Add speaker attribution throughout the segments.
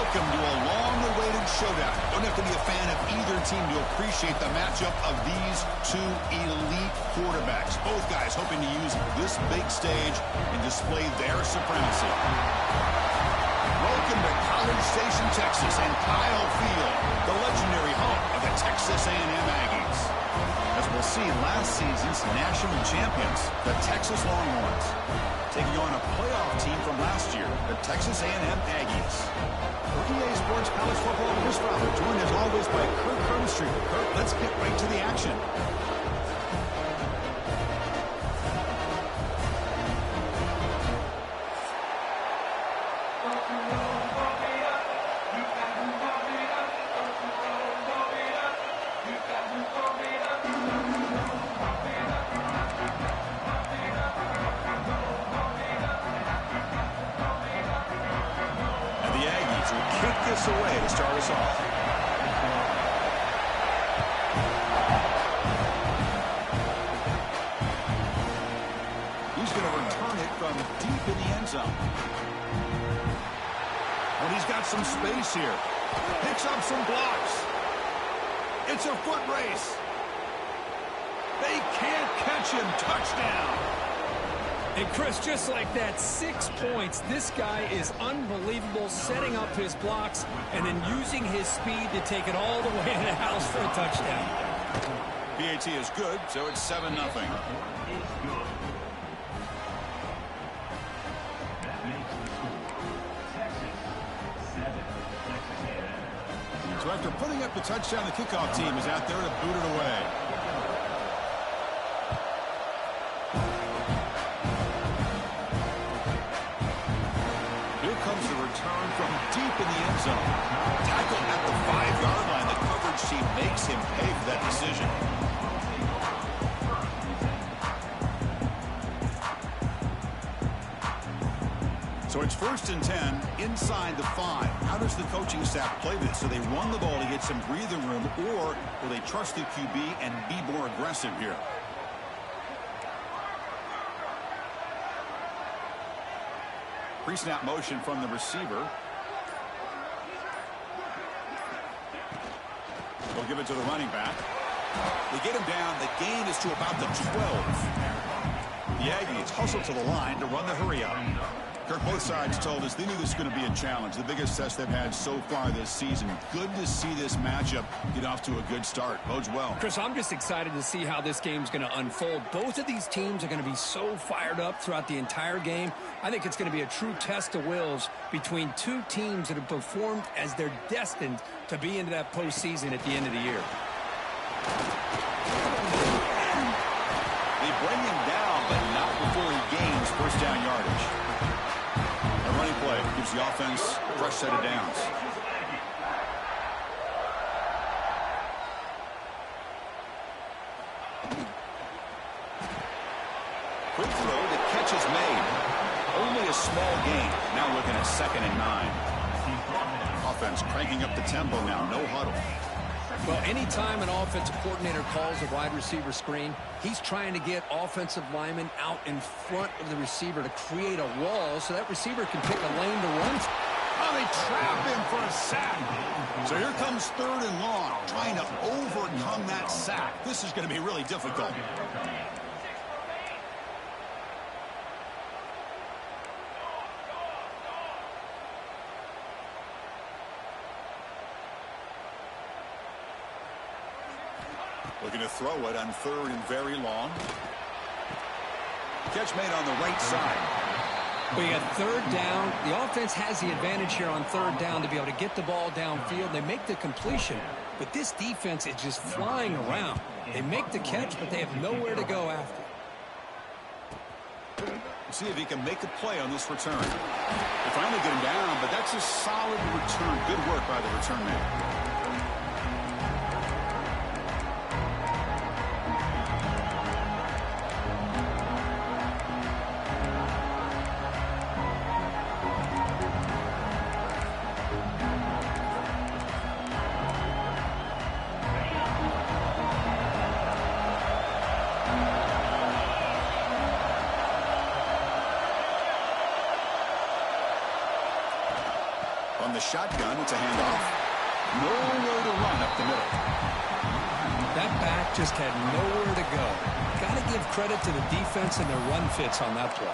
Speaker 1: Welcome to a long-awaited showdown. Don't have to be a fan of either team to appreciate the matchup of these two elite quarterbacks. Both guys hoping to use this big stage and display their supremacy. Welcome to College Station, Texas, and Kyle Field, the legendary home of the Texas A&M Aggies. As we'll see, last season's national champions, the Texas Longhorns, taking on a playoff team from last year, the Texas A&M Aggies. For EA Sports College Football, Chris Fowler, joined as always by Kirk Hermstreet. Kirk, let's get right to the action.
Speaker 2: Away to start us off.
Speaker 1: He's going to return it from deep in the end zone. And he's got some space here. Picks up some blocks. It's a foot race. They can't catch him. Touchdown.
Speaker 3: And Chris, just like that, 6 points. This guy is unbelievable, setting up his blocks and then using his speed to take it all the way to the house for a touchdown.
Speaker 1: PAT is good, so it's 7-0. So after putting up the touchdown, the kickoff team is out there to boot it away. From deep in the end zone. Tackled at the 5-yard line. The coverage team makes him pay for that decision. So it's 1st and 10 inside the 5. How does the coaching staff play this? So they run the ball to get some breathing room, or will they trust the QB and be more aggressive here? Pre-snap motion from the receiver. They'll give it to the running back. They get him down. The gain is to about the 12. The Aggies hustle to the line to run the hurry up. Kirk, both sides told us they knew this was going to be a challenge. The biggest test they've had so far this season. Good to see this matchup get off to a good start. Bodes well.
Speaker 3: Chris, I'm just excited to see how this game's going to unfold. Both of these teams are going to be so fired up throughout the entire game. I think it's going to be a true test of wills between two teams that have performed as they're destined to be into that postseason at the end of the year.
Speaker 1: They bring him down, but not before he gains first down yardage. A running play gives the offense a fresh set of downs. Quick throw, the catch is made. Only a small gain. Now looking at 2nd and 9. Offense cranking up the tempo now. No huddle.
Speaker 3: Well, anytime an offensive coordinator calls a wide receiver screen, he's trying to get offensive linemen out in front of the receiver to create a wall so that receiver can pick a lane to run.
Speaker 1: Oh, they trap him for a sack. So here comes 3rd and long, trying to overcome that sack. This is going to be really difficult. Looking to throw it on 3rd and very long. Catch made on the right side.
Speaker 3: We got 3rd down. The offense has the advantage here on 3rd down to be able to get the ball downfield. They make the completion, but this defense is just flying around. They make the catch, but they have nowhere to go after.
Speaker 1: See if he can make a play on this return. They finally get him down, but that's a solid return. Good work by the return man. the shotgun. It's a handoff. Nowhere to run up the middle.
Speaker 3: That back just had nowhere to go. Got to give credit to the defense and their run fits on that play.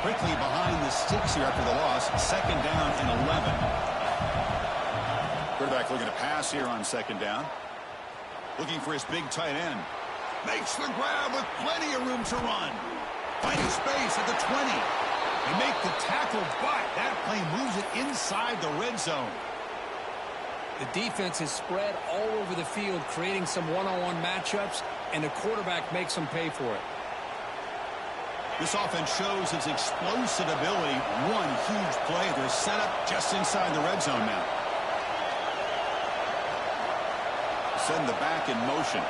Speaker 1: Quickly behind the sticks here after the loss. 2nd down and 11. Quarterback looking to pass here on 2nd down. Looking for his big tight end. Makes the grab with plenty of room to run. Finding space at the 20. They make the tackle, but that play moves it inside the red zone.
Speaker 3: The defense is spread all over the field, creating some one-on-one matchups, and the quarterback makes them pay for it.
Speaker 1: This offense shows its explosive ability. One huge play. They're set up just inside the red zone now. Send the back in motion.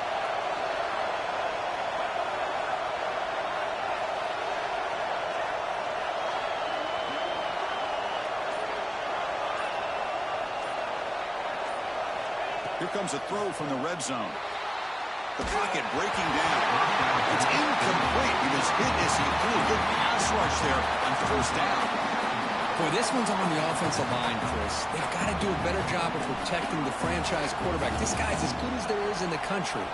Speaker 1: Here comes a throw from the red zone. The pocket breaking down. It's incomplete. He was hit as he threw. Good pass rush there on 1st down.
Speaker 3: Boy, this one's on the offensive line, Chris. They've got to do a better job of protecting the franchise quarterback. This guy's as good as there is in the country,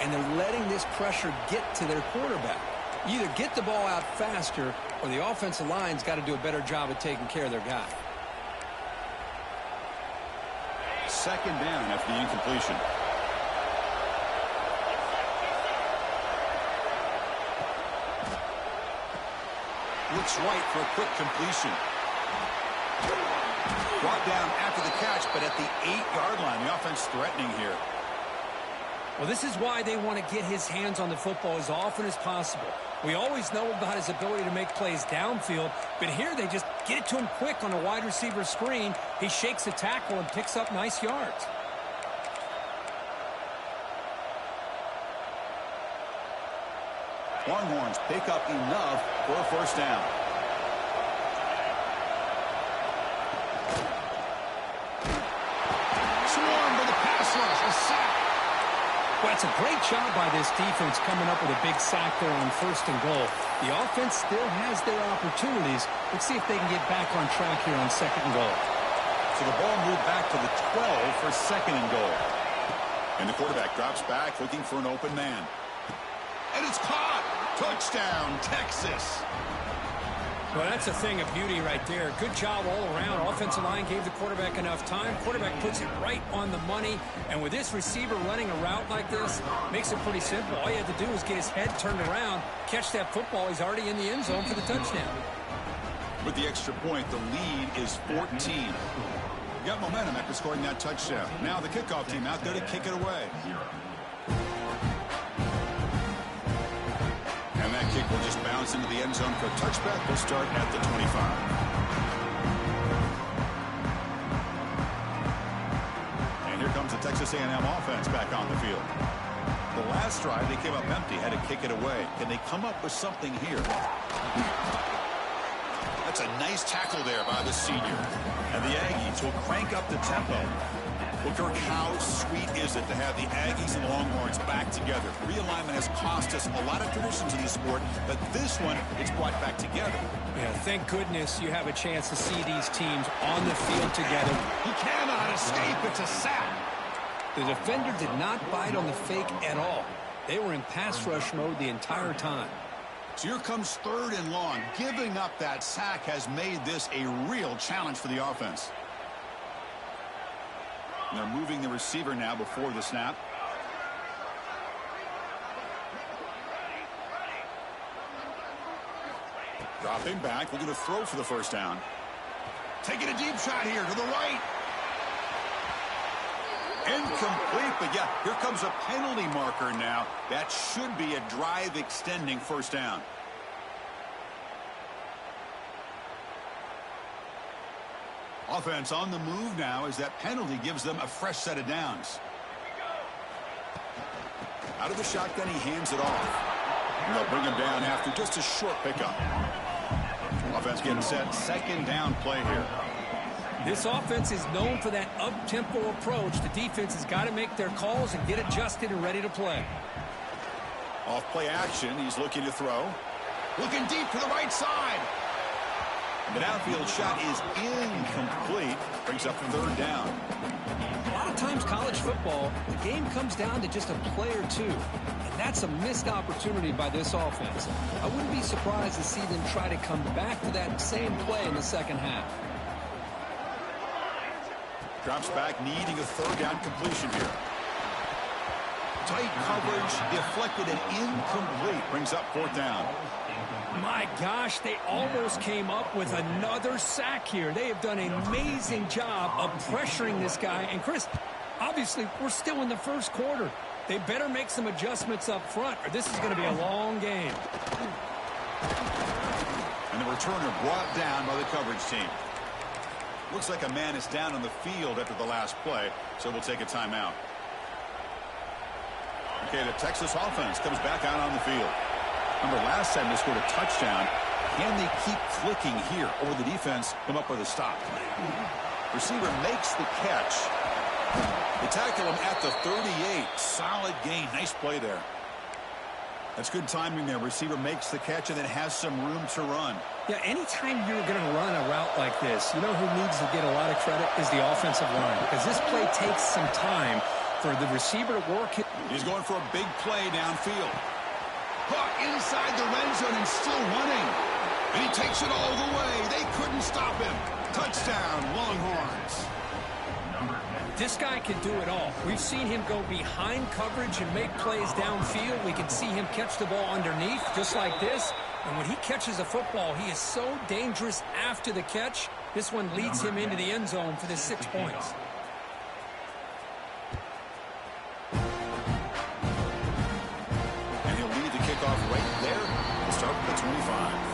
Speaker 3: and they're letting this pressure get to their quarterback. You either get the ball out faster, or the offensive line's got to do a better job of taking care of their guy.
Speaker 1: 2nd down after the incompletion. Looks right for a quick completion. Brought down after the catch, but at the 8-yard line. The offense threatening here.
Speaker 3: Well, this is why they want to get his hands on the football as often as possible. We always know about his ability to make plays downfield, but here they just get it to him quick on a wide receiver screen. He shakes the tackle and picks up nice yards.
Speaker 1: Longhorns pick up enough for a 1st down. Swarmed by the pass rush. A sack.
Speaker 3: Well, it's a great job by this defense coming up with a big sack there on 1st and goal. The offense still has their opportunities. Let's see if they can get back on track here on 2nd and goal.
Speaker 1: So the ball moved back to the 12 for 2nd and goal. And the quarterback drops back looking for an open man. And it's caught. Touchdown, Texas.
Speaker 3: Well, that's a thing of beauty right there. Good job all around. Offensive line gave the quarterback enough time. Quarterback puts it right on the money. And with this receiver running a route like this, makes it pretty simple. All you have to do is get his head turned around, catch that football. He's already in the end zone for the touchdown.
Speaker 1: With the extra point, the lead is 14. You got momentum after scoring that touchdown. Now the kickoff team out there to kick it away. And that kick will just bounce into the end zone for a touchback. We'll start at the 25. And here comes the Texas A&M offense back on the field. The last drive, they came up empty, had to kick it away. Can they come up with something here? That's a nice tackle there by the senior. And the Aggies will crank up the tempo. Well, Kirk, how sweet is it to have the Aggies and Longhorns back together? Realignment has cost us a lot of traditions in the sport, but this one, it's brought back together.
Speaker 3: Yeah, thank goodness you have a chance to see these teams on the field together.
Speaker 1: He cannot escape. It's a sack.
Speaker 3: The defender did not bite on the fake at all. They were in pass rush mode the entire time.
Speaker 1: So here comes 3rd and long. Giving up that sack has made this a real challenge for the offense. And they're moving the receiver now before the snap. Dropping back, looking to throw for the 1st down. Taking a deep shot here to the right. Incomplete, but yeah, here comes a penalty marker now. That should be a drive extending 1st down. Offense on the move now as that penalty gives them a fresh set of downs. Out of the shotgun, he hands it off. And they'll bring him down after just a short pickup. Offense getting set. 2nd down play here.
Speaker 3: This offense is known for that up-tempo approach. The defense has got to make their calls and get adjusted and ready to play.
Speaker 1: Off play action. He's looking to throw. Looking deep to the right side. The downfield shot is incomplete. Brings up third down.
Speaker 3: A lot of times college football, the game comes down to just a play or two. And that's a missed opportunity by this offense. I wouldn't be surprised to see them try to come back to that same play in the second half.
Speaker 1: Drops back, needing a third down completion here. Tight coverage, deflected and incomplete. Brings up fourth down.
Speaker 3: My gosh, they almost came up with another sack here. They have done an amazing job of pressuring this guy. And Chris, obviously, we're still in the first quarter. They better make some adjustments up front, or this is going to be a long game.
Speaker 1: And the returner brought down by the coverage team. Looks like a man is down on the field after the last play, so we'll take a timeout. Okay, the Texas offense comes back out on the field. Remember, last time they scored a touchdown. Can they keep clicking here, or will the defense come up with a stop? Receiver makes the catch. They tackle him at the 38. Solid gain. Nice play there. That's good timing there. Receiver makes the catch and then has some room to run.
Speaker 3: Yeah, anytime you're going to run a route like this, you know who needs to get a lot of credit is the offensive line, because this play takes some time for the receiver to work.
Speaker 1: He's going for a big play downfield. Caught inside the red zone and still running. And he takes it all the way. They couldn't stop him. Touchdown, Longhorns.
Speaker 3: This guy can do it all. We've seen him go behind coverage and make plays downfield. We can see him catch the ball underneath, just like this. And when he catches a football, he is so dangerous after the catch. This one leads him into the end zone for the 6 points.
Speaker 1: And he'll lead the kickoff right there. We'll start with the 25.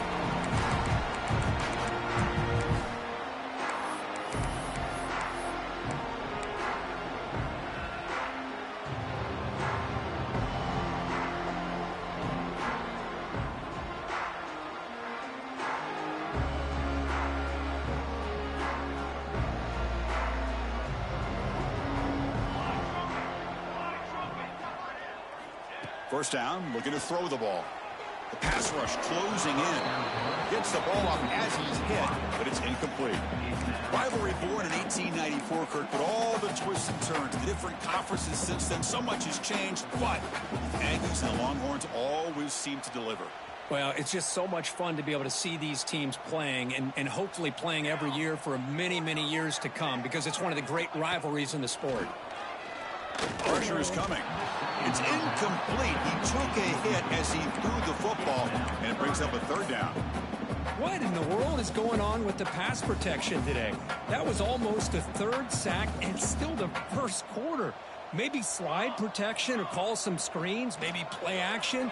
Speaker 1: First down, looking to throw the ball. The pass rush closing in. Gets the ball off as he's hit, but it's incomplete. Rivalry born in 1894, Kirk, but all the twists and turns, the different conferences since then, so much has changed, but the Aggies and the Longhorns always seem to deliver.
Speaker 3: Well, it's just so much fun to be able to see these teams playing and hopefully playing every year for many, many years to come, because it's one of the great rivalries in the sport.
Speaker 1: Pressure is coming. It's incomplete. He took a hit as he threw the football, and it brings up a third down.
Speaker 3: What in the world is going on with the pass protection today? That was almost a third sack and still the first quarter. Maybe slide protection or call some screens, maybe play action.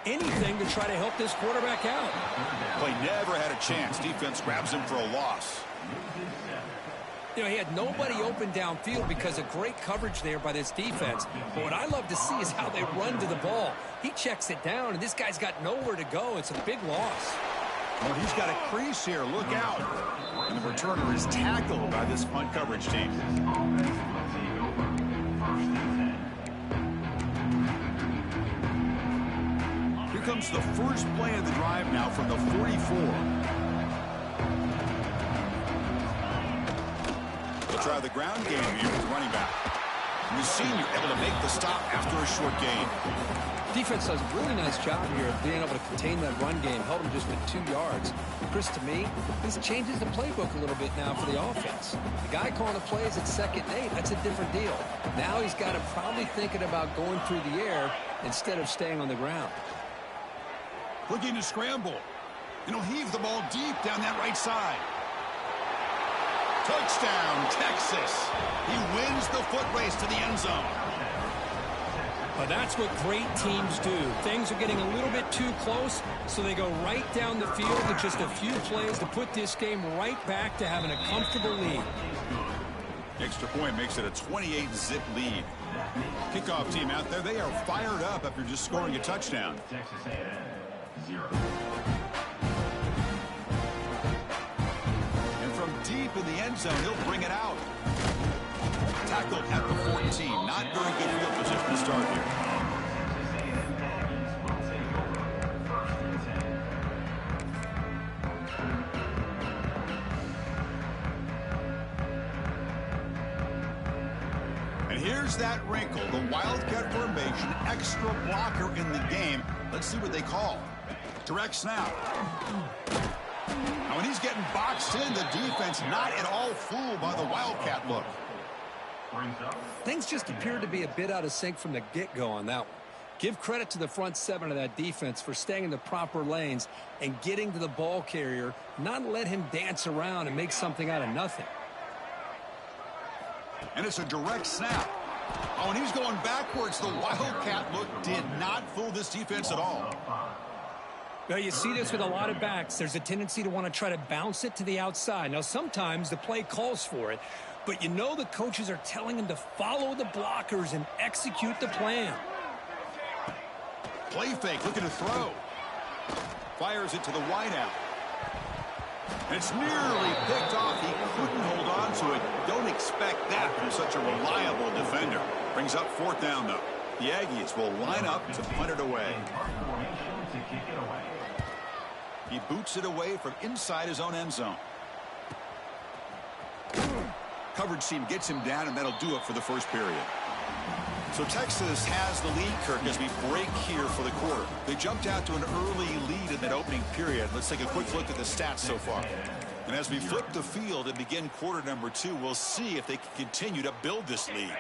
Speaker 3: Anything to try to help this quarterback out.
Speaker 1: Play never had a chance. Defense grabs him for a loss.
Speaker 3: You know, he had nobody open downfield because of great coverage there by this defense. But what I love to see is how they run to the ball. He checks it down, and this guy's got nowhere to go. It's a big loss.
Speaker 1: Well, he's got a crease here. Look out. And the returner is tackled by this punt coverage team. Here comes the first play of the drive now from the 44. Try the ground game here with the running back. And the senior able to make the stop after a short gain.
Speaker 3: Defense does a really nice job here of being able to contain that run game, held him just with 2 yards. Chris, to me, this changes the playbook a little bit now for the offense. The guy calling the plays at 2nd and 8, that's a different deal. Now he's got to probably thinking about going through the air instead of staying on the ground.
Speaker 1: Looking to scramble. And he'll heave the ball deep down that right side. Touchdown, Texas. He wins the foot race to the end zone.
Speaker 3: But that's what great teams do. Things are getting a little bit too close, so they go right down the field with just a few plays to put this game right back to having a comfortable lead.
Speaker 1: Extra point makes it a 28-zip lead. Kickoff team out there, they are fired up after just scoring a touchdown.
Speaker 4: Texas A&M, 0.
Speaker 1: Deep in the end zone, he'll bring it out. Tackled at the 14. Not very good field position to start here. And here's that wrinkle, the Wildcat formation, extra blocker in the game. Let's see what they call. Direct snap. Now, when he's getting boxed in, the defense not at all fooled by the Wildcat look.
Speaker 3: Things just appeared to be a bit out of sync from the get-go on that one. Give credit to the front seven of that defense for staying in the proper lanes and getting to the ball carrier, not let him dance around and make something out of nothing.
Speaker 1: And it's a direct snap. Oh, and he's going backwards. The Wildcat look did not fool this defense at all.
Speaker 3: Well, you see this with a lot of backs. There's a tendency to want to try to bounce it to the outside. Now, sometimes the play calls for it, but you know the coaches are telling them to follow the blockers and execute the plan.
Speaker 1: Play fake, looking to throw. Fires it to the wideout. It's nearly picked off. He couldn't hold on to it. Don't expect that from such a reliable defender. Brings up fourth down, though. The Aggies will line up to punt it away. He boots it away from inside his own end zone. Coverage team gets him down, and that'll do it for the first period. So Texas has the lead, Kirk, as we break here for the quarter. They jumped out to an early lead in that opening period. Let's take a quick look at the stats so far. And as we flip the field and begin quarter number 2, we'll see if they can continue to build this lead.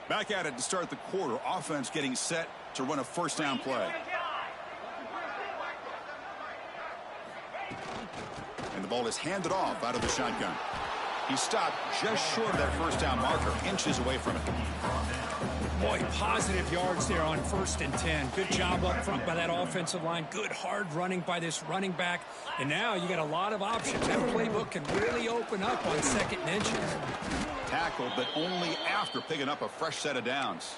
Speaker 1: Back at it to start the quarter. Offense getting set to run a first down play. And the ball is handed off out of the shotgun. He stopped just short of that first down marker, inches away from it.
Speaker 3: Boy, positive yards there on 1st and 10. Good job up front by that offensive line. Good hard running by this running back. And now you got a lot of options. That playbook can really open up on 2nd and inches.
Speaker 1: Tackled, but only after picking up a fresh set of downs.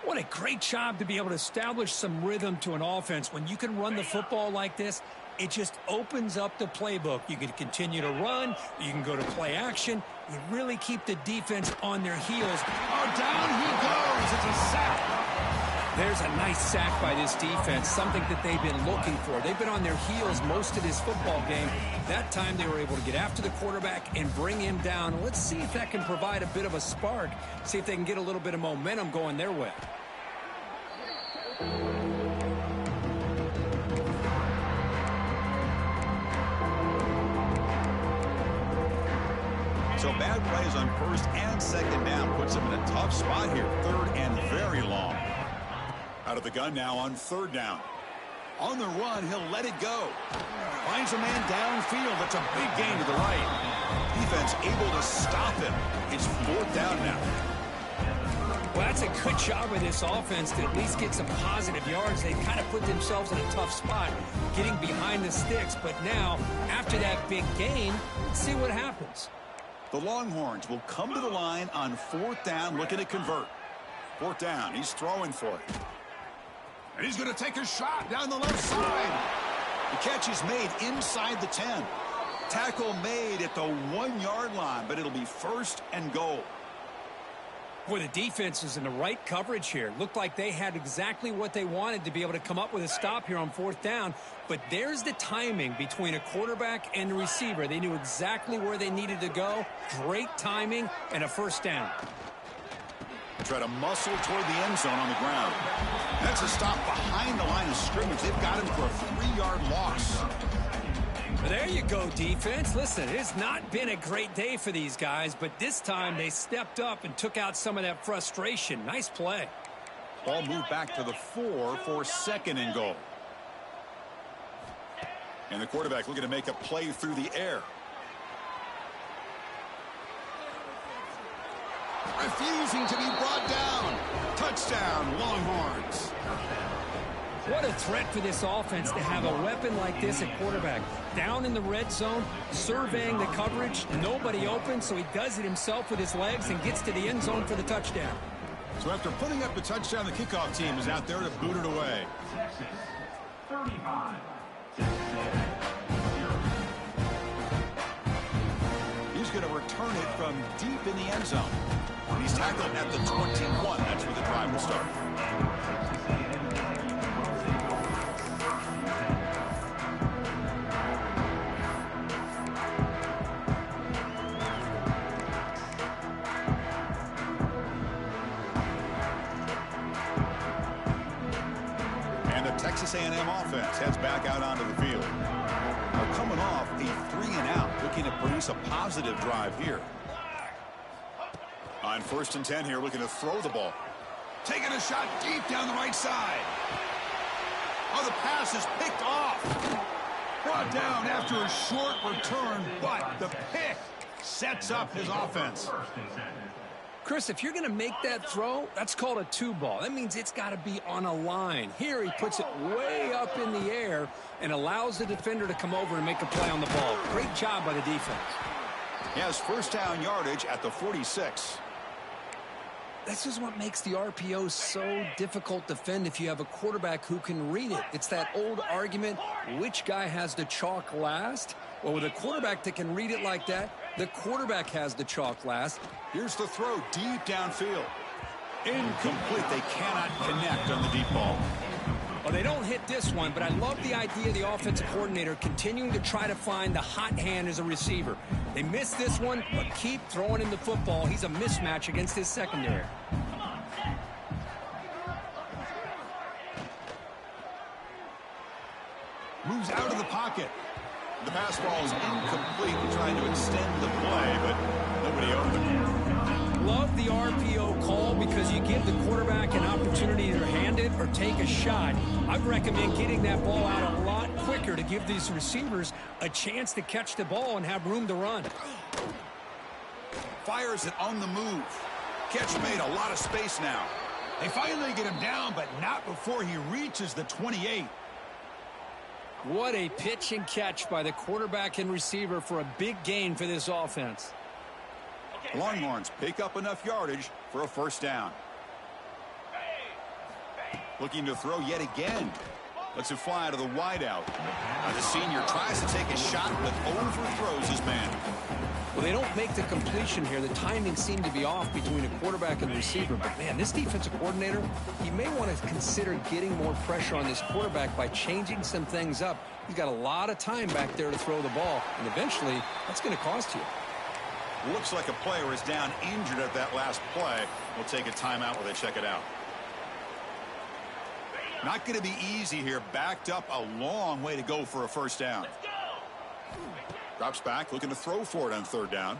Speaker 3: What a great job to be able to establish some rhythm to an offense. When you can run the football like this, it just opens up the playbook. You can continue to run. You can go to play action. You really keep the defense on their heels.
Speaker 1: Oh, down he goes. It's a sack.
Speaker 3: There's a nice sack by this defense, something that they've been looking for. They've been on their heels most of this football game. That time they were able to get after the quarterback and bring him down. Let's see if that can provide a bit of a spark. See if they can get a little bit of momentum going their way.
Speaker 1: So bad plays on 1st and 2nd down puts him in a tough spot here. 3rd and very long. Out of the gun now on 3rd down. On the run, he'll let it go. Finds a man downfield. That's a big gain to the right. Defense able to stop him. It's 4th down now.
Speaker 3: Well, that's a good job of this offense to at least get some positive yards. They kind of put themselves in a tough spot getting behind the sticks. But now, after that big gain, let's see what happens.
Speaker 1: The Longhorns will come to the line on 4th down, looking to convert. 4th down, he's throwing for it. And he's going to take a shot down the left side. The catch is made inside the 10. Tackle made at the 1-yard line, but it'll be 1st and goal.
Speaker 3: Boy, the defense is in the right coverage here. Looked like they had exactly what they wanted to be able to come up with a stop here on 4th down. But there's the timing between a quarterback and the receiver. They knew exactly where they needed to go. Great timing and a 1st down.
Speaker 1: Try to muscle toward the end zone on the ground. That's a stop behind the line of scrimmage. They've got him for a 3-yard loss.
Speaker 3: Well, there you go, defense. Listen, it has not been a great day for these guys, but this time they stepped up and took out some of that frustration. Nice play.
Speaker 1: Ball moved back to the 4 for 2nd and goal. And the quarterback looking to make a play through the air. Refusing to be brought down. Touchdown, Longhorns.
Speaker 3: What a threat for this offense to have a weapon like this at quarterback. Down in the red zone, surveying the coverage, nobody open, so he does it himself with his legs and gets to the end zone for the touchdown.
Speaker 1: So after putting up the touchdown, the kickoff team is out there to boot it away.
Speaker 4: 35.
Speaker 1: He's going to return it from deep in the end zone. He's tackled at the 21. That's where the drive will start. Texas A&M offense heads back out onto the field. They're coming off a 3-and-out, looking to produce a positive drive here. On 1st and 10 here, looking to throw the ball. Taking a shot deep down the right side. Oh, the pass is picked off. Brought down after a short return, but the pick sets up his offense.
Speaker 3: Chris, if you're going to make that throw, that's called a two ball. That means it's got to be on a line. Here he puts it way up in the air and allows the defender to come over and make a play on the ball. Great job by the defense.
Speaker 1: He has first down yardage at the 46.
Speaker 3: This is what makes the RPO so difficult to defend if you have a quarterback who can read it. It's that old argument, which guy has the chalk last? Well, with a quarterback that can read it like that, the quarterback has the chalk last.
Speaker 1: Here's the throw deep downfield. Incomplete. They cannot connect on the deep ball.
Speaker 3: Well, they don't hit this one, but I love the idea of the offensive coordinator continuing to try to find the hot hand as a receiver. They missed this one, but keep throwing him the football. He's a mismatch against his secondary.
Speaker 1: Moves out of the pocket. The pass ball is incomplete, trying to extend the play, but nobody open.
Speaker 3: Love the RPO call because you give the quarterback an opportunity to hand it or take a shot. I'd recommend getting that ball out a lot quicker to give these receivers a chance to catch the ball and have room to run.
Speaker 1: Fires it on the move. Catch made, a lot of space now. They finally get him down, but not before he reaches the 28.
Speaker 3: What a pitch and catch by the quarterback and receiver for a big gain for this offense.
Speaker 1: Longhorns pick up enough yardage for a first down. Looking to throw yet again. Lets it fly out of the wideout. The senior tries to take a shot, but overthrows his man.
Speaker 3: Well, they don't make the completion here. The timing seemed to be off between a quarterback and the receiver. But, man, this defensive coordinator, he may want to consider getting more pressure on this quarterback by changing some things up. He's got a lot of time back there to throw the ball, and eventually that's going to cost you.
Speaker 1: Looks like a player is down injured at that last play. We'll take a timeout while they check it out. Not going to be easy here. Backed up a long way to go for a first down. Drops back, looking to throw for it on third down.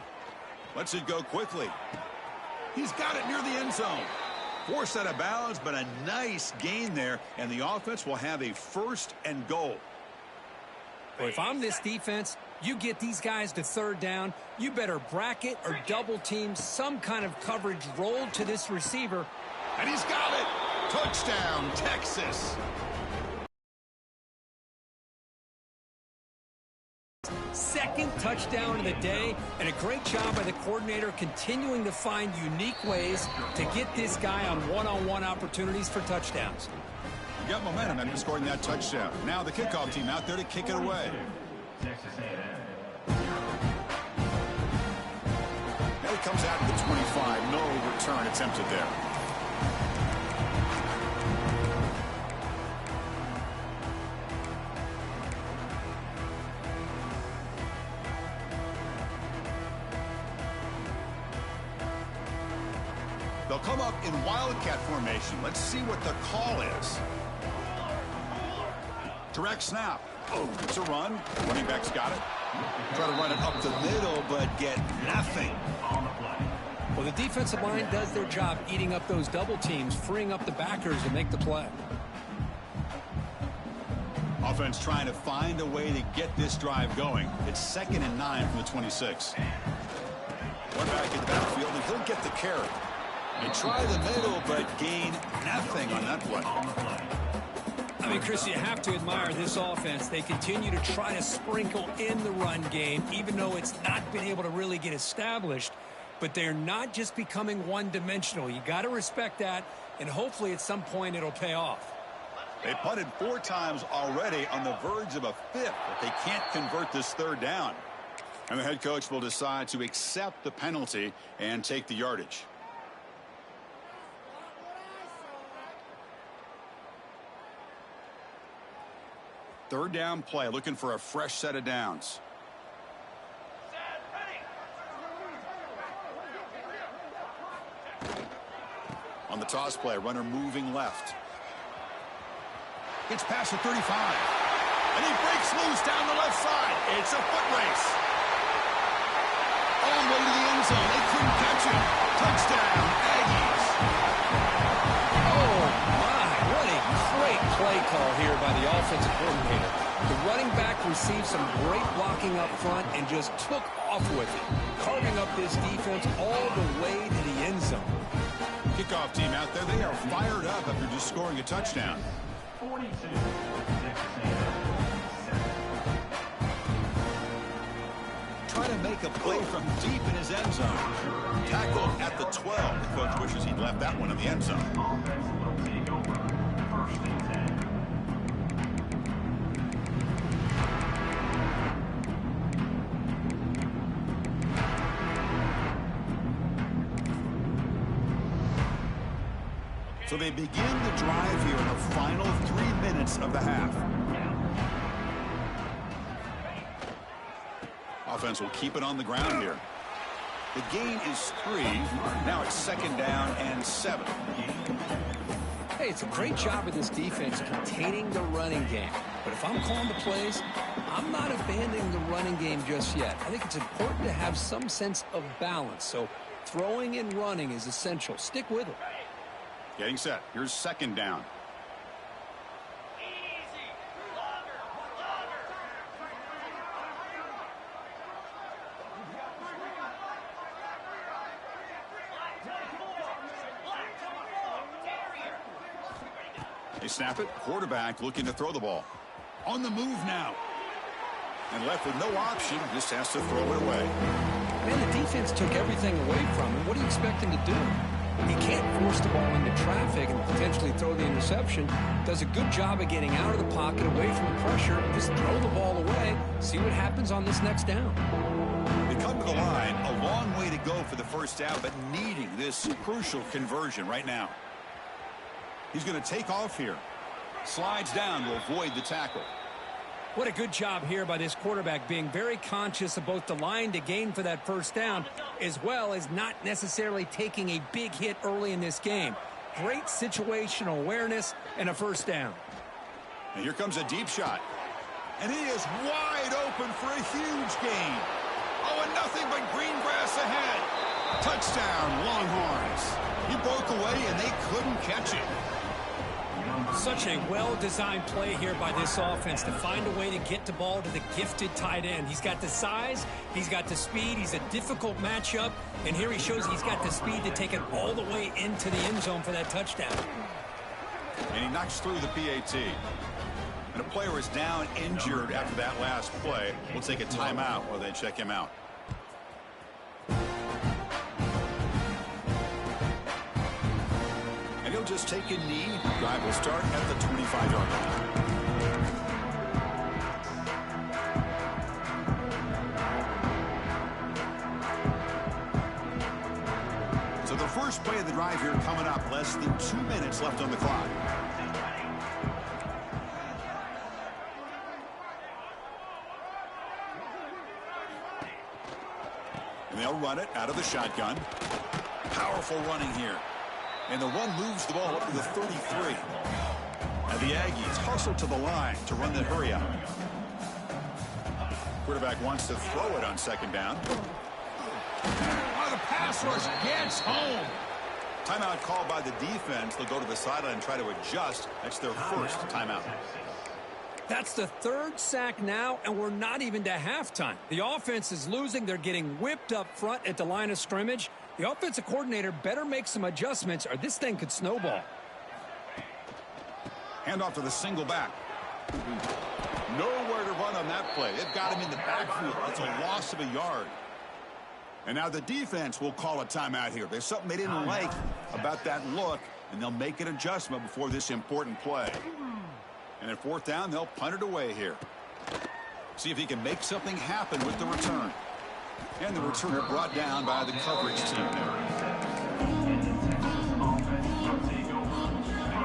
Speaker 1: Lets it go quickly. He's got it near the end zone. Forced out of bounds, but a nice gain there, and the offense will have a first and goal.
Speaker 3: Well, if I'm this defense, you get these guys to third down, you better bracket or double team some kind of coverage rolled to this receiver.
Speaker 1: And he's got it. Touchdown, Texas.
Speaker 3: Second touchdown of the day, and a great job by the coordinator continuing to find unique ways to get this guy on one-on-one opportunities for touchdowns.
Speaker 1: You got momentum after scoring that touchdown. Now the kickoff team out there to kick it away. Now it comes out to the 25. No return attempted there. They'll come up in wildcat formation. Let's see what the call is. Direct snap. Oh, it's a run. Running back's got it. Try to run it up the middle, but get nothing.
Speaker 3: Well, the defensive line does their job eating up those double teams, freeing up the backers to make the play.
Speaker 1: Offense trying to find a way to get this drive going. It's 2nd and 9 from the 26. One back in the backfield, and he'll get the carry. They try the middle, but gain nothing on that play.
Speaker 3: I mean, Chris, you have to admire this offense. They continue to try to sprinkle in the run game, even though it's not been able to really get established. But they're not just becoming one-dimensional. You got to respect that, and hopefully at some point it'll pay off.
Speaker 1: They punted 4 times already, on the verge of a 5th, but they can't convert this third down. And the head coach will decide to accept the penalty and take the yardage. Third down play, looking for a fresh set of downs. On the toss play, runner moving left. Gets past the 35. And he breaks loose down the left side. It's a foot race. All the way to the end zone. They couldn't catch him. Touchdown, Aggies.
Speaker 3: Oh, my. What a great play call here by the offensive coordinator. The running back received some great blocking up front and just took off with it, carving up this defense all the way to the end zone.
Speaker 1: Kickoff team out there. They are fired up after just scoring a touchdown.
Speaker 4: 42.
Speaker 1: Trying to make a play from deep in his end zone. Tackle at the 12. The coach wishes he'd left that one in the end zone.
Speaker 4: Offense will take over. First and 10.
Speaker 1: So they begin the drive here in the final 3 minutes of the half. Offense will keep it on the ground here. The gain is 3. Now it's 2nd down and 7.
Speaker 3: Hey, it's a great job of this defense containing the running game. But if I'm calling the plays, I'm not abandoning the running game just yet. I think it's important to have some sense of balance. So throwing and running is essential. Stick with it.
Speaker 1: Getting set. Here's 2nd down. They snap it. Quarterback looking to throw the ball. On the move now. And left with no option. Just has to throw it away.
Speaker 3: Man, the defense took everything away from him. What do you expect him to do? He can't force the ball into traffic and potentially throw the interception. Does a good job of getting out of the pocket, away from the pressure, and just throw the ball away. See what happens on this next down.
Speaker 1: They come to the line. A long way to go for the first down, but needing this crucial conversion right now. He's going to take off here. Slides down to avoid the tackle.
Speaker 3: What a good job here by this quarterback, being very conscious of both the line to gain for that first down, as well as not necessarily taking a big hit early in this game. Great situational awareness and a first down.
Speaker 1: And here comes a deep shot. And he is wide open for a huge gain. Oh, and nothing but green grass ahead. Touchdown, Longhorns. He broke away, and they couldn't catch him.
Speaker 3: Such a well-designed play here by this offense to find a way to get the ball to the gifted tight end. He's got the size, he's got the speed, he's a difficult matchup, and here he shows he's got the speed to take it all the way into the end zone for that touchdown.
Speaker 1: And he knocks through the PAT. And a player is down injured after that last play. We'll take a timeout while they check him out. And he'll just take a knee. Drive will start at the 25-yard line. So the first play of the drive here coming up. Less than 2 minutes left on the clock. And they'll run it out of the shotgun. Powerful running here. And the run moves the ball up to the 33. And the Aggies hustle to the line to run the hurry out. Quarterback wants to throw it on second down.
Speaker 3: Oh, the pass rush gets home.
Speaker 1: Timeout called by the defense. They'll go to the sideline and try to adjust. That's their first timeout.
Speaker 3: That's the third sack now, and we're not even to halftime. The offense is losing. They're getting whipped up front at the line of scrimmage. The offensive coordinator better make some adjustments, or this thing could snowball.
Speaker 1: Handoff to the single back. Nowhere to run on that play. They've got him in the backfield. It's a loss of a yard. And now the defense will call a timeout here. There's something they didn't like about that look, and they'll make an adjustment before this important play. And at fourth down, they'll punt it away here. See if he can make something happen with the return. And the returner brought down by the coverage team there.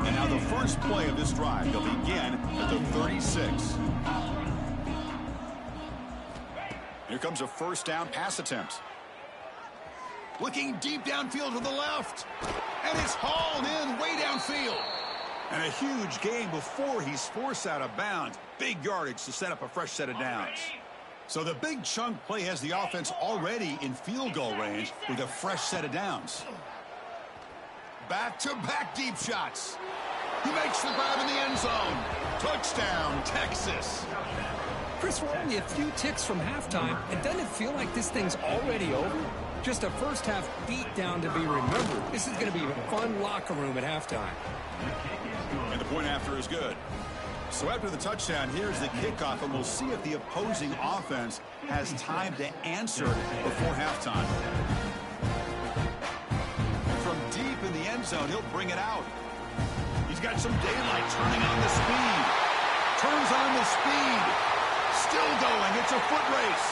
Speaker 1: And now the first play of this drive, they'll begin at the 36. Here comes a first down pass attempt. Looking deep downfield to the left. And it's hauled in way downfield. And a huge gain before he's forced out of bounds. Big yardage to set up a fresh set of downs. So the big chunk play has the offense already in field goal range with a fresh set of downs. Back-to-back deep shots. He makes the grab in the end zone. Touchdown, Texas.
Speaker 3: Chris, we're only a few ticks from halftime, and doesn't it feel like this thing's already over? Just a first-half beatdown to be remembered. This is going to be a fun locker room at halftime.
Speaker 1: And the point after is good. So after the touchdown, here's the kickoff, and we'll see if the opposing offense has time to answer before halftime. And from deep in the end zone, he'll bring it out. He's got some daylight, turning on the speed. Turns on the speed. Still going. It's a foot race.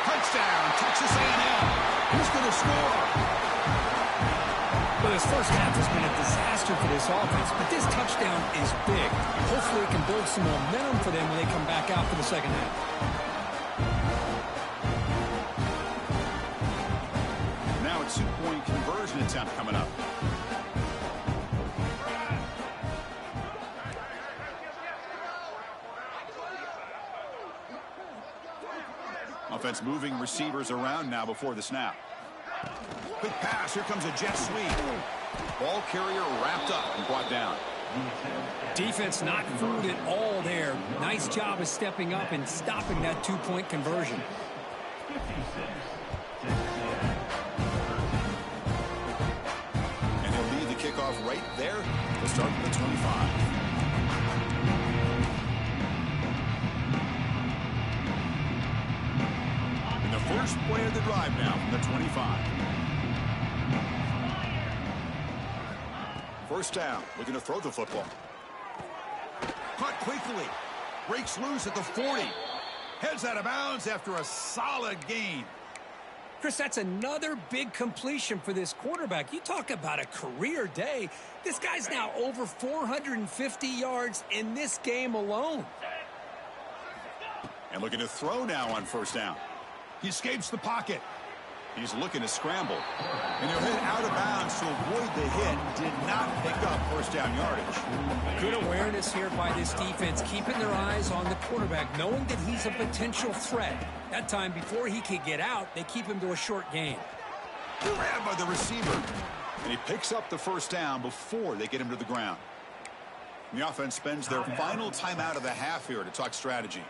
Speaker 1: Touchdown, Texas A&M. Who's going to score?
Speaker 3: Well, this first half has been a disaster for this offense, but this touchdown is big. Hopefully it can build some momentum for them when they come back out for the second half.
Speaker 1: Now a two-point conversion attempt coming up. Offense moving receivers around now before the snap. Quick pass. Here comes a jet sweep. Ball carrier wrapped up and brought down.
Speaker 3: Defense not fooled at all there. Nice job of stepping up and stopping that two-point conversion.
Speaker 1: And he'll lead the kickoff right there to start at the 25. First play of the drive now from the 25. First down, looking to throw the football. Caught quickly. Breaks loose at the 40. Heads out of bounds after a solid gain.
Speaker 3: Chris, that's another big completion for this quarterback. You talk about a career day. This guy's now over 450 yards in this game alone.
Speaker 1: And looking to throw now on first down. He escapes the pocket. He's looking to scramble. And he'll hit out of bounds to avoid the hit. Did not pick up first down yardage.
Speaker 3: Good awareness here by this defense, keeping their eyes on the quarterback, knowing that he's a potential threat. That time, before he could get out, they keep him to a short gain.
Speaker 1: Grabbed by the receiver. And he picks up the first down before they get him to the ground. And the offense spends their final timeout of the half here to talk strategy.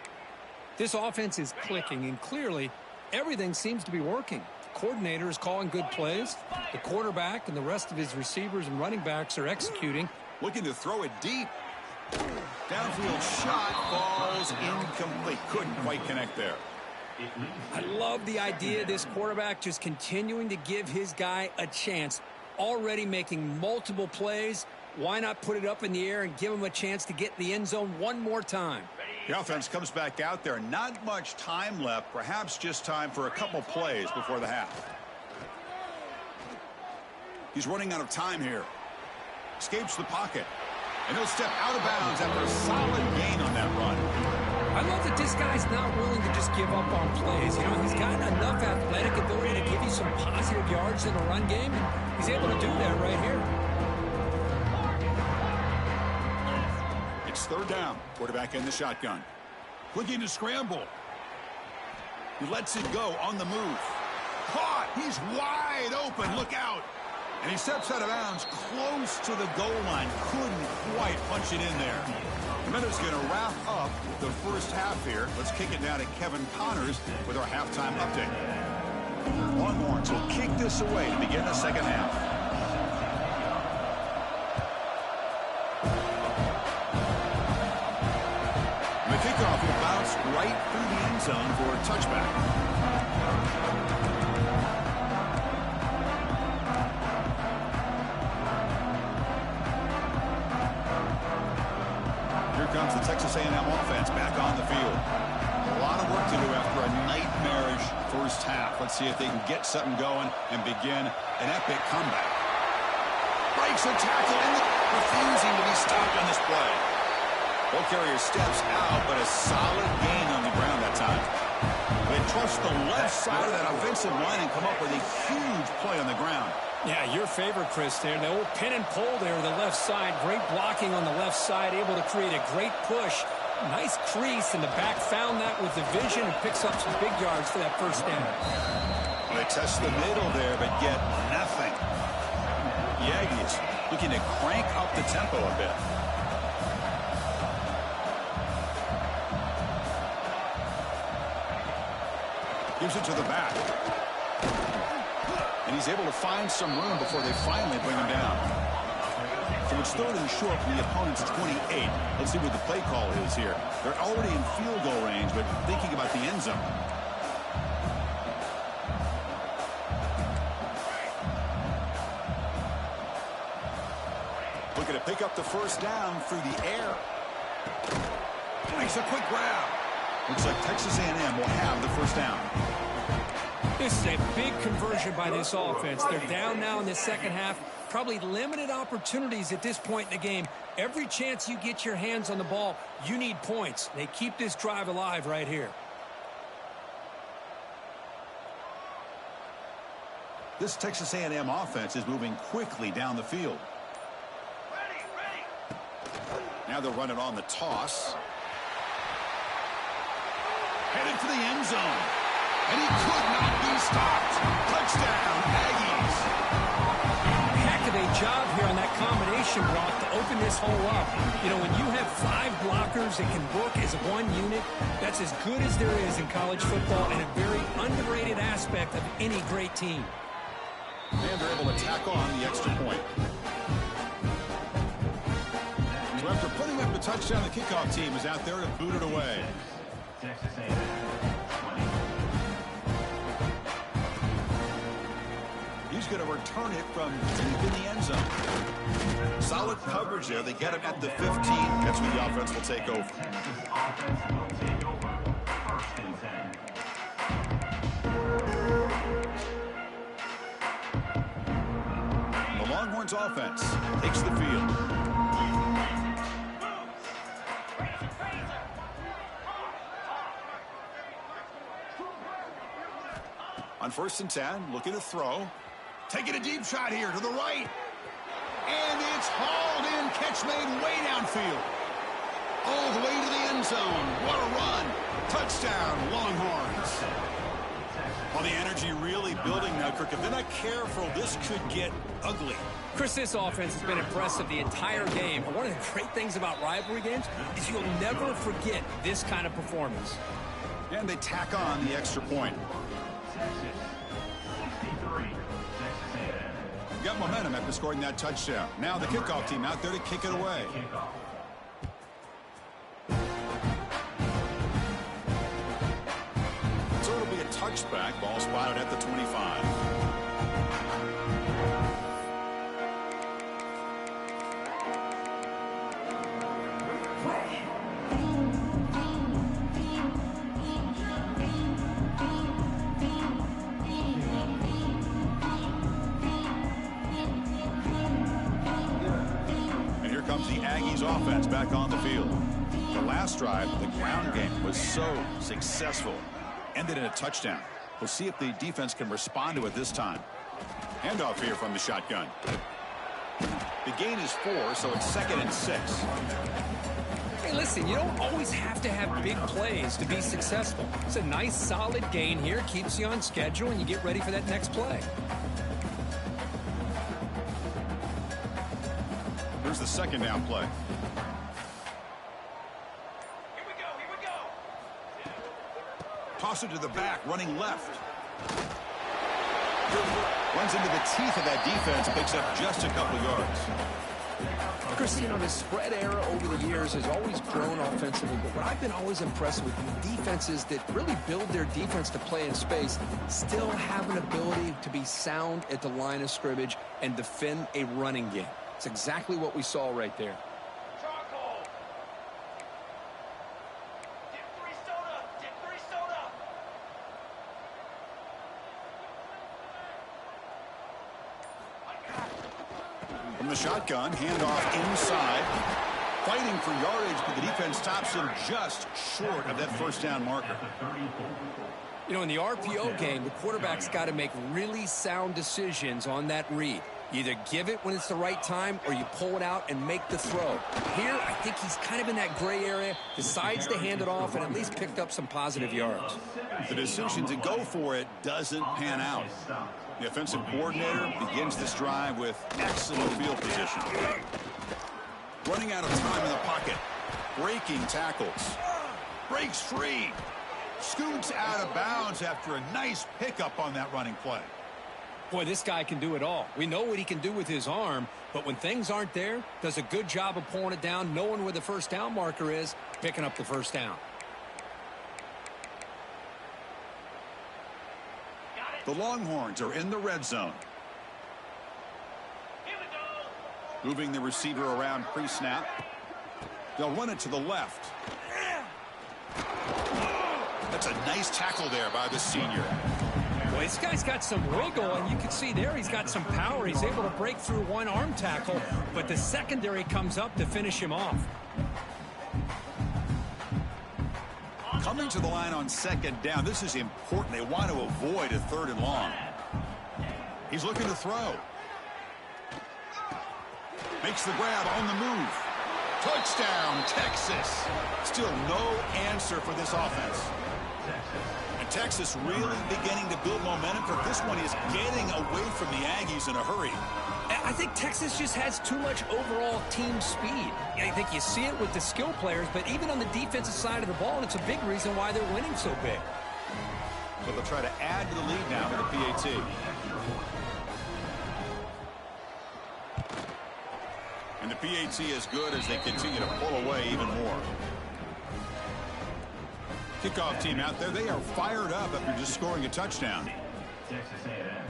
Speaker 3: This offense is clicking, and clearly everything seems to be working. The coordinator is calling good plays. The quarterback and the rest of his receivers and running backs are executing.
Speaker 1: Looking to throw it deep. Downfield shot falls incomplete. Couldn't quite connect there.
Speaker 3: I love the idea of this quarterback just continuing to give his guy a chance. Already making multiple plays. Why not put it up in the air and give him a chance to get in the end zone one more time?
Speaker 1: The offense comes back out there. Not much time left. Perhaps just time for a couple plays before the half. He's running out of time here. Escapes the pocket. And he'll step out of bounds after a solid gain on that run.
Speaker 3: I love that this guy's not willing to just give up on plays. You know, he's got enough athletic ability to give you some positive yards in the run game. And he's able to do that right here.
Speaker 1: It's third down. Quarterback in the shotgun. Looking to scramble. He lets it go on the move. Caught. He's wide open. Look out. And he steps out of bounds close to the goal line. Couldn't quite punch it in there. The Minutes going to wrap up the first half here. Let's kick it down to Kevin Connors with our halftime update. Longhorns will kick this away to begin the second half. The kickoff will bounce right through the end zone for a touchback. Here comes the Texas A&M offense back on the field. A lot of work to do after a nightmarish first half. Let's see if they can get something going and begin an epic comeback. Breaks a tackle and refusing to be stopped on this play. Ball carrier steps out, but a solid gain on the ground that time. They trust the left side of that offensive line and come up with a huge play on the ground.
Speaker 3: Yeah, your favorite, Chris, there. The old pin and pull there, the left side. Great blocking on the left side, able to create a great push. Nice crease, and the back found that with the vision and picks up some big yards for that first down.
Speaker 1: Well, they test the middle there, but get nothing. The Aggies looking to crank up the tempo a bit. Gives it to the back. And he's able to find some room before they finally bring him down. So it's 3rd and short from the opponent's 28. Let's see what the play call is here. They're already in field goal range, but thinking about the end zone. Looking to pick up the first down through the air. Makes a quick grab. Looks like Texas A&M will have the first down.
Speaker 3: This is a big conversion by this offense. They're down now in the second half. Probably limited opportunities at this point in the game. Every chance you get your hands on the ball, you need points. They keep this drive alive right here.
Speaker 1: This Texas A&M offense is moving quickly down the field. Now they'll run it on the toss. Headed for the end zone. And he could not be stopped. Touchdown, Aggies.
Speaker 3: Heck of a job here on that combination block to open this hole up. You know, when you have 5 blockers that can book as one unit, that's as good as there is in college football and a very underrated aspect of any great team.
Speaker 1: And they're able to tack on the extra point. So after putting up the touchdown, the kickoff team is out there to boot it away.
Speaker 4: Texas A&M 20.
Speaker 1: He's going to return it from deep in the end zone. Solid coverage there. They get him at the 15. That's when the offense will take over.
Speaker 4: Texas offense will take over. 1st and 10.
Speaker 1: The Longhorns offense takes the field. On 1st and 10, looking to throw. Taking a deep shot here to the right. And it's hauled in. Catch made way downfield. All the way to the end zone. What a run. Touchdown, Longhorns. Well, the energy really building now, Kirk. If they're not careful, this could get ugly.
Speaker 3: Chris, this offense has been impressive the entire game. And one of the great things about rivalry games is you'll never forget this kind of performance.
Speaker 1: And they tack on the extra point.
Speaker 4: Texas 63. Texas A&M.
Speaker 1: Got momentum after scoring that touchdown. Now the kickoff team out there to kick it away.
Speaker 4: Kickoff.
Speaker 1: So it'll be a touchback. Ball spotted at the 25. And here comes the Aggies offense back on the field. The last drive, the ground game was so successful. Ended in a touchdown. We'll see if the defense can respond to it this time. Handoff here from the shotgun. The gain is 4, so it's 2nd and 6.
Speaker 3: Hey, listen, you don't always have to have big plays to be successful. It's a nice, solid gain here. Keeps you on schedule, and you get ready for that next play.
Speaker 1: Here's the 2nd down play. Toss it to the back, running left. Runs into the teeth of that defense, picks up just a couple yards.
Speaker 3: Chris, you know, the spread era over the years has always grown offensively, but what I've been always impressed with defenses that really build their defense to play in space still have an ability to be sound at the line of scrimmage and defend a running game. It's exactly what we saw right there.
Speaker 1: From the shotgun, handoff inside. Fighting for yardage, but the defense stops him just short of that first down marker.
Speaker 3: You know, in the RPO game, the quarterback's got to make really sound decisions on that read. You either give it when it's the right time or you pull it out and make the throw. Here, I think he's kind of in that gray area, decides to hand it off and at least picked up some positive yards.
Speaker 1: The decision to go for it doesn't pan out. The offensive coordinator begins this drive with excellent field position. Running out of time in the pocket. Breaking tackles. Breaks free. Scoots out of bounds after a nice pickup on that running play.
Speaker 3: Boy, this guy can do it all. We know what he can do with his arm, but when things aren't there, does a good job of pulling it down, knowing where the first down marker is, picking up the first down.
Speaker 1: The Longhorns are in the red zone. Moving the receiver around pre-snap. They'll run it to the left. That's a nice tackle there by the senior.
Speaker 3: Boy, this guy's got some wiggle, and you can see there he's got some power. He's able to break through one arm tackle, but the secondary comes up to finish him off.
Speaker 1: Coming to the line on second down. This is important. They want to avoid a 3rd and long. He's looking to throw. Makes the grab on the move. Touchdown, Texas. Still no answer for this offense. And Texas really beginning to build momentum, but this one is getting away from the Aggies in a hurry.
Speaker 3: I think Texas just has too much overall team speed. I think you see it with the skill players, but even on the defensive side of the ball, it's a big reason why they're winning so big.
Speaker 1: So they'll try to add to the lead now with the PAT. And the PAT is good as they continue to pull away even more. Kickoff team out there. They are fired up after just scoring a touchdown.
Speaker 4: Texas A&M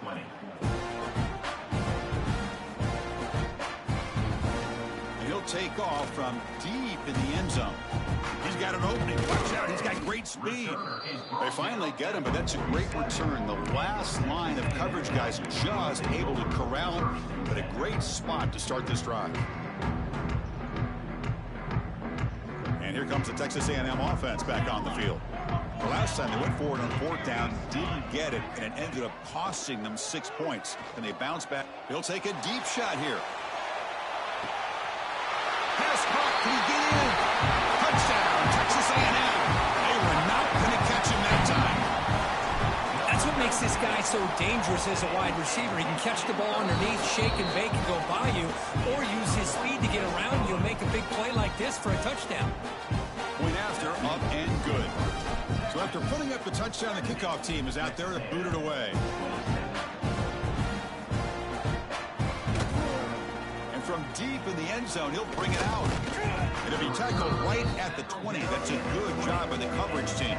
Speaker 4: 20.
Speaker 1: And he'll take off from deep in the end zone. He's got an opening. Watch out. He's got great speed. They finally get him, but that's a great return. The last line of coverage guys just able to corral him, but a great spot to start this drive. And here comes the Texas A&M offense back on the field. The last time they went forward on 4th down, didn't get it, and it ended up costing them 6 points. And they bounce back. He'll take a deep shot here. Pass caught. Can he get in? Touchdown, Texas A&M. They were not going to catch him that time.
Speaker 3: That's what makes this guy so dangerous as a wide receiver. He can catch the ball underneath, shake and bake and go by you, or use his speed to get around you and make a big play like this for a touchdown.
Speaker 1: Point after, up and good. So after putting up the touchdown, the kickoff team is out there to boot it away. And from deep in the end zone, he'll bring it out. It'll be tackled right at the 20. That's a good job by the coverage team.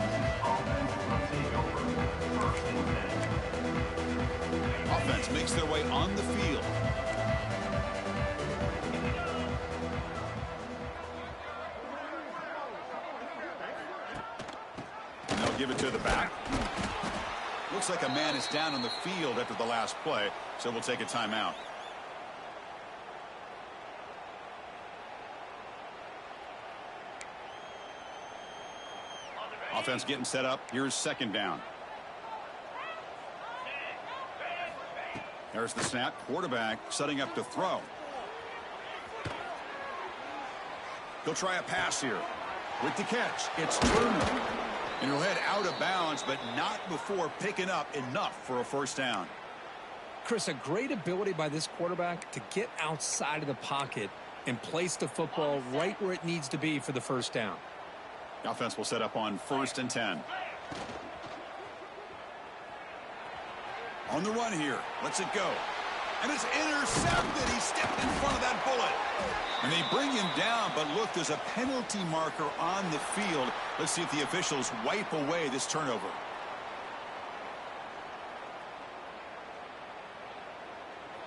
Speaker 1: Offense makes their way on the field. And they'll give it to the back. Looks like a man is down on the field after the last play, so we'll take a timeout. Offense getting set up. Here's 2nd down. There's the snap. Quarterback setting up to throw. He'll try a pass here. With the catch, it's Turner. And he'll head out of bounds, but not before picking up enough for a 1st down.
Speaker 3: Chris, a great ability by this quarterback to get outside of the pocket and place the football right where it needs to be for the 1st down.
Speaker 1: The offense will set up on 1st and 10. On the run here. Lets it go. And it's intercepted. He stepped in front of that bullet. And they bring him down, but look, there's a penalty marker on the field. Let's see if the officials wipe away this turnover.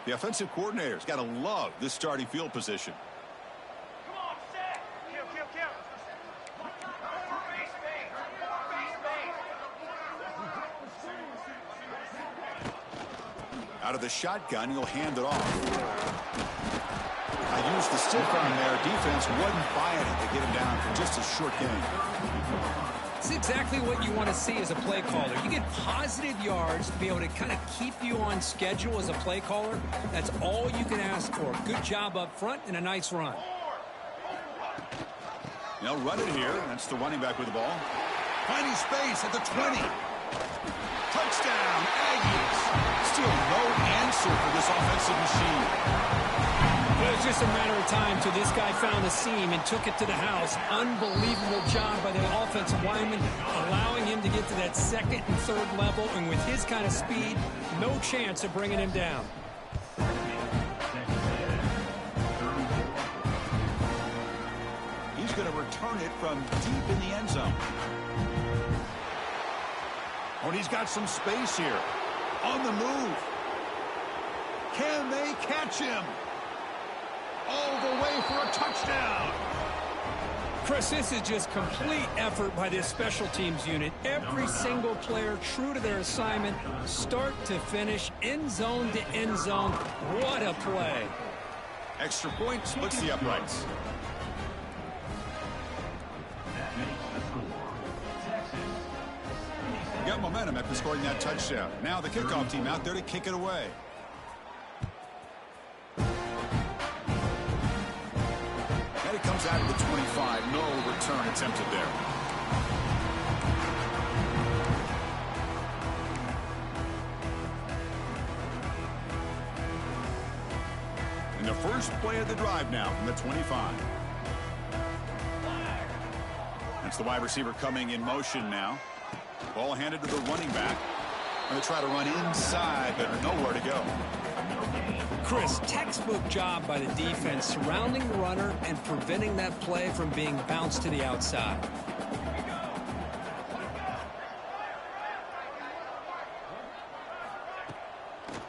Speaker 1: The offensive coordinator's got to love this starting field position. Out of the shotgun, he'll hand it off. I used the stick on there. Defense wasn't buying it to get him down for just a short game.
Speaker 3: That's exactly what you want to see as a play caller. You get positive yards to be able to kind of keep you on schedule as a play caller. That's all you can ask for. Good job up front and a nice run.
Speaker 1: They'll run it here. That's the running back with the ball. Finding space at the 20. Touchdown, Aggies. Still no answer for this offensive machine.
Speaker 3: Well, it was just a matter of time till this guy found a seam and took it to the house. Unbelievable job by the offensive lineman, allowing him to get to that second and third level. And with his kind of speed, no chance of bringing him down.
Speaker 1: He's going to return it from deep in the end zone. Oh, and he's got some space here. On the move. Can they catch him? All the way for a touchdown.
Speaker 3: Chris, this is just complete effort by this special teams unit. Every single player true to their assignment, start to finish, end zone to end zone. What a play.
Speaker 1: Extra point splits the uprights. Got momentum after scoring that touchdown. Now the kickoff team out there to kick it away. And it comes out of the 25. No return attempted there. And the first play of the drive now from the 25. That's the wide receiver coming in motion now. Ball handed to the running back. Going to try to run inside, but nowhere to go.
Speaker 3: Chris, textbook job by the defense surrounding the runner and preventing that play from being bounced to the outside.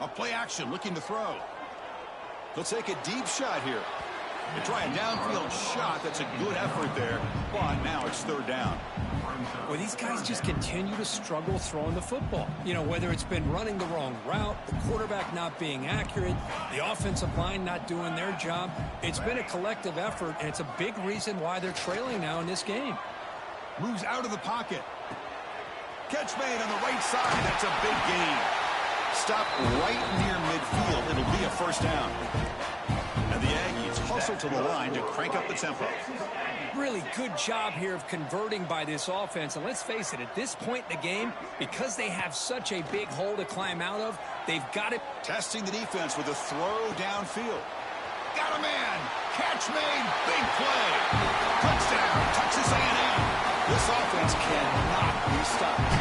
Speaker 1: A play action looking to throw. He'll take a deep shot here. They try a downfield shot. That's a good effort there, but now it's third down.
Speaker 3: Well, these guys just continue to struggle throwing the football. You know, whether it's been running the wrong route, the quarterback not being accurate, the offensive line not doing their job. It's been a collective effort, and it's a big reason why they're trailing now in this game.
Speaker 1: Moves out of the pocket. Catch made on the right side. That's a big gain. Stop right near midfield. It'll be a first down. And the Aggies hustle to the line to crank up the tempo.
Speaker 3: Really good job here of converting by this offense. And let's face it, at this point in the game, because they have such a big hole to climb out of, they've got it.
Speaker 1: Testing the defense with a throw downfield. Got a man. Catch made. Big play. Touchdown. Texas A&M. This offense cannot be stopped.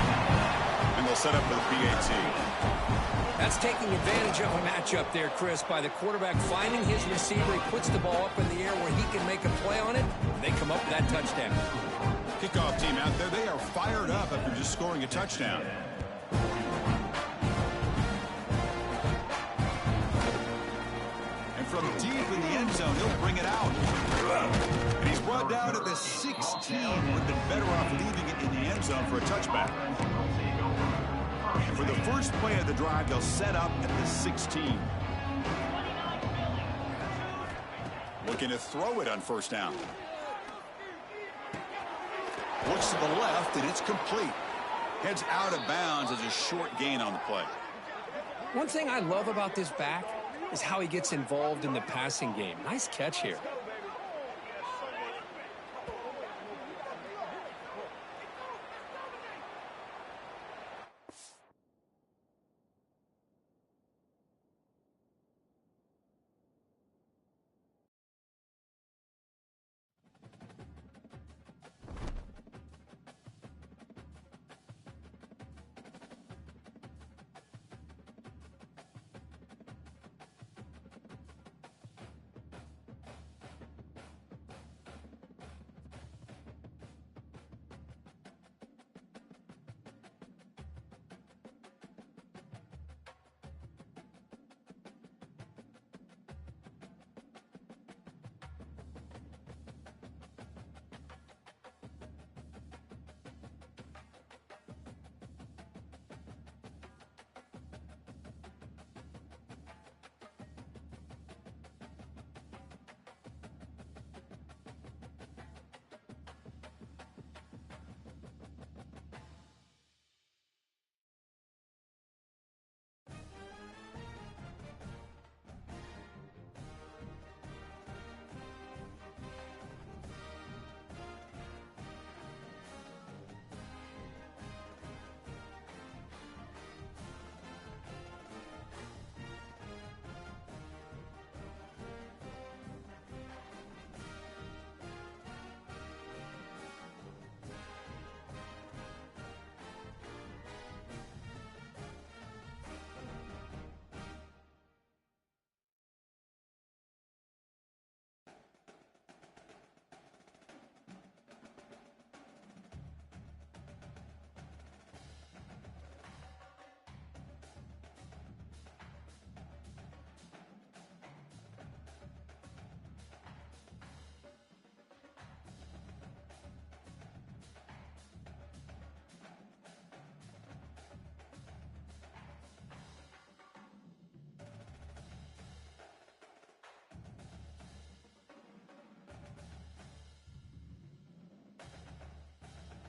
Speaker 1: And they'll set up for the PAT.
Speaker 3: That's taking advantage of a matchup there, Chris, by the quarterback finding his receiver. He puts the ball up in the air where he can make a play on it. They come up with that touchdown.
Speaker 1: Kickoff team out there. They are fired up after just scoring a touchdown. And from deep in the end zone, he'll bring it out. And he's brought down at the 16. Would have been better off leaving it in the end zone for a touchback. And for the first play of the drive, they'll set up at the 16. Looking to throw it on first down. Looks to the left, and it's complete. Heads out of bounds as a short gain on the play.
Speaker 3: One thing I love about this back is how he gets involved in the passing game. Nice catch here.